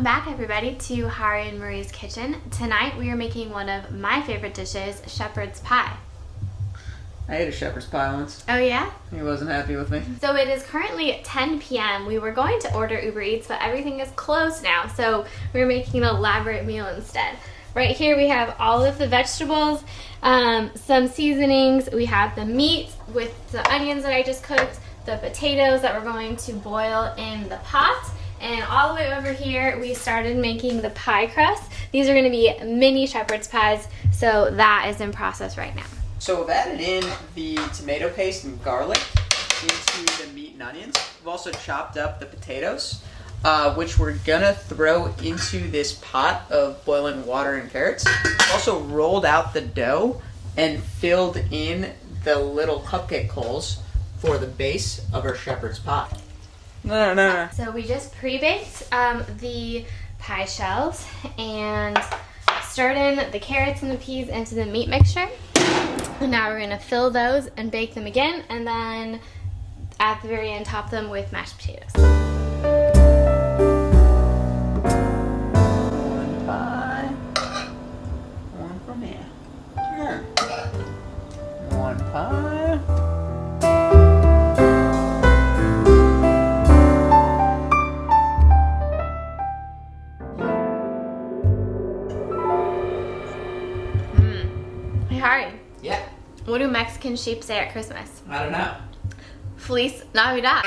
back, everybody, to Hari and Marie's kitchen. Tonight we are making one of my favorite dishes, shepherd's pie. I ate a shepherd's pie once. Oh yeah? He wasn't happy with me. So it is currently 10 p.m. We were going to order Uber Eats, but everything is closed now, so we're making an elaborate meal instead. Right here we have all of the vegetables, some seasonings. We have the meat with the onions that I just cooked, the potatoes that we're going to boil in the pot, and all the way over here we started making the pie crust. These are going to be mini shepherd's pies, so that is in process right now. So we've added in the tomato paste and garlic into the meat and onions. We've also chopped up the potatoes, which we're gonna throw into this pot of boiling water and carrots. We've also rolled out the dough and filled in the little cupcake holes for the base of our shepherd's pie. No. So we just pre-baked the pie shells and stirred in the carrots and the peas into the meat mixture. And now we're gonna fill those and bake them again, and then at the very end top them with mashed potatoes. One pie, one for me. One pie. Hey Hari, Yeah. what do Mexican sheep say at Christmas? I don't know. Feliz Navidad.